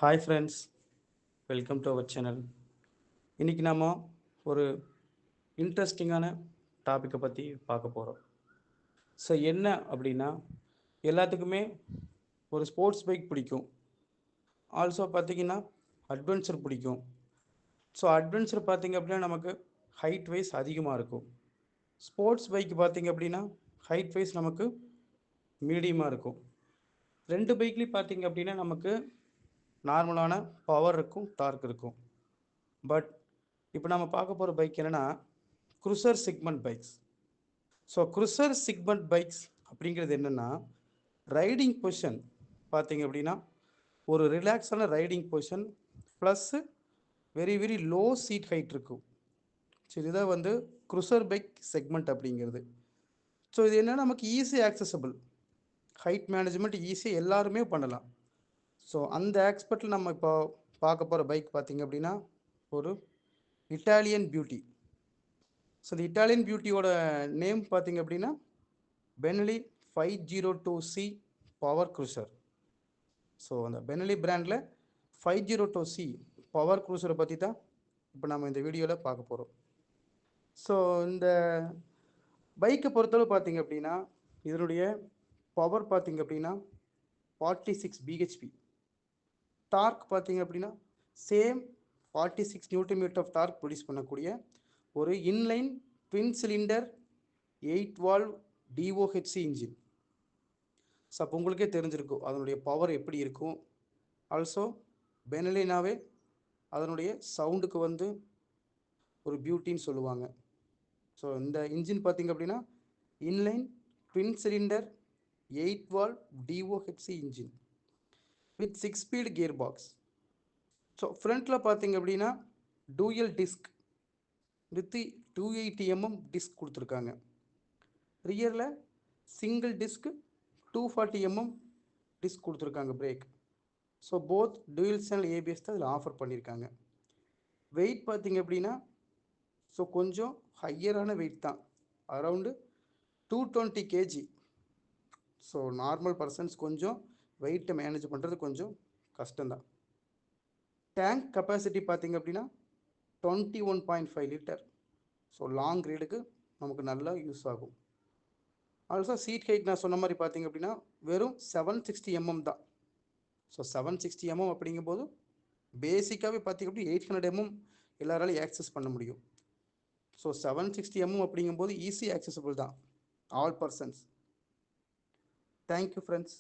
Hi friends, welcome to our channel. இன்றைக்கி நாம் ஒரு இன்ட்ரெஸ்டிங்கான டாப்பிக்கை பற்றி பார்க்க போகிறோம். ஸோ என்ன அப்படின்னா, எல்லாத்துக்குமே ஒரு ஸ்போர்ட்ஸ் பைக் பிடிக்கும். ஆல்சோ பார்த்திங்கன்னா அட்வென்ச்சர் பிடிக்கும். ஸோ அட்வென்ச்சர் பார்த்திங்க அப்படின்னா நமக்கு ஹைட் வைஸ் அதிகமாக இருக்கும். ஸ்போர்ட்ஸ் பைக் பார்த்திங்க அப்படின்னா ஹைட் வைஸ் நமக்கு மீடியமாக இருக்கும். ரெண்டு பைக்லேயும் பார்த்திங்க அப்படின்னா நமக்கு நார்மலான பவர் இருக்கும், டார்க் இருக்கும். பட் இப்போ நம்ம பார்க்க போகிற பைக் என்னென்னா cruiser segment bikes. So cruiser segment bikes அப்படிங்கிறது என்னென்னா, ரைடிங் பொசிஷன் பார்த்திங்க அப்படின்னா ஒரு ரிலாக்ஸான riding position plus very very low seat height இருக்கும். ஸோ இதுதான் வந்து க்ரூசர் பைக் செக்மெண்ட் அப்படிங்கிறது. ஸோ இது என்னென்னா நமக்கு ஈஸி ஆக்சசபிள், ஹைட் மேனேஜ்மெண்ட் ஈஸியாக எல்லாருமே பண்ணலாம். ஸோ அந்த ஆஸ்பெக்டில் நம்ம இப்போ பார்க்க போகிற பைக் பார்த்திங்க அப்படின்னா ஒரு இட்டாலியன் பியூட்டி. ஸோ இந்த இட்டாலியன் பியூட்டியோட நேம் பார்த்திங்க அப்படின்னா Benelli 502C power cruiser. So அந்த பெனலி பிராண்டில் 502C பவர் க்ரூசரை பற்றி தான் இப்போ நம்ம இந்த வீடியோவில் பார்க்க போகிறோம். ஸோ இந்த பைக்கை பொறுத்தளவு பார்த்திங்க அப்படின்னா இதனுடைய பவர் பார்த்திங்க அப்படின்னா 46 bhp. டார்க் பார்த்திங்க அப்படின்னா same 46 newton of torque produce பண்ணக்கூடிய ஒரு inline twin cylinder 8 valve DOHC engine. So அப்போ உங்களுக்கே தெரிஞ்சிருக்கும் அதனுடைய பவர் எப்படி இருக்கும். ஆல்சோ பெனலினாவே அதனுடைய சவுண்டுக்கு வந்து ஒரு பியூட்டின்னு சொல்லுவாங்க. ஸோ இந்த இன்ஜின் பார்த்திங்க அப்படின்னா inline twin cylinder 8 valve DOHC engine with 6 speed gear box. So ஃப்ரண்ட்டில் பார்த்திங்க அப்படின்னா dual disk with 280mm disk கொடுத்துருக்காங்க. ரியரில் சிங்கிள் டிஸ்க் 240mm டிஸ்க் கொடுத்துருக்காங்க break. So both dual channel ABS தான் இதில் ஆஃபர் பண்ணியிருக்காங்க. வெயிட் பார்த்திங்க அப்படின்னா ஸோ கொஞ்சம் ஹையரான வெயிட் தான், around 220 kg. So normal persons கொஞ்சம் வெயிட்டை மேனேஜ் பண்ணுறது கொஞ்சம் கஷ்டம்தான். டேங்க் கெப்பாசிட்டி பார்த்திங்க அப்படின்னா 21.5 லிட்டர். ஸோ லாங் ரைடுக்கு நமக்கு நல்லா யூஸ் ஆகும். ஆல்சோ சீட் ஹைட் நான் சொன்ன மாதிரி பார்த்திங்க அப்படின்னா வெறும் 760mm தான். ஸோ 760mm அப்படிங்கும்போது பேசிக்காகவே பார்த்திங்க அப்படின்னா 800mm எல்லாராலையும் ஆக்சஸ் பண்ண முடியும். ஸோ 760mm அப்படிங்கும்போது ஈஸி ஆக்சசபிள் தான் ஆல் பர்சன்ஸ். Thank you friends.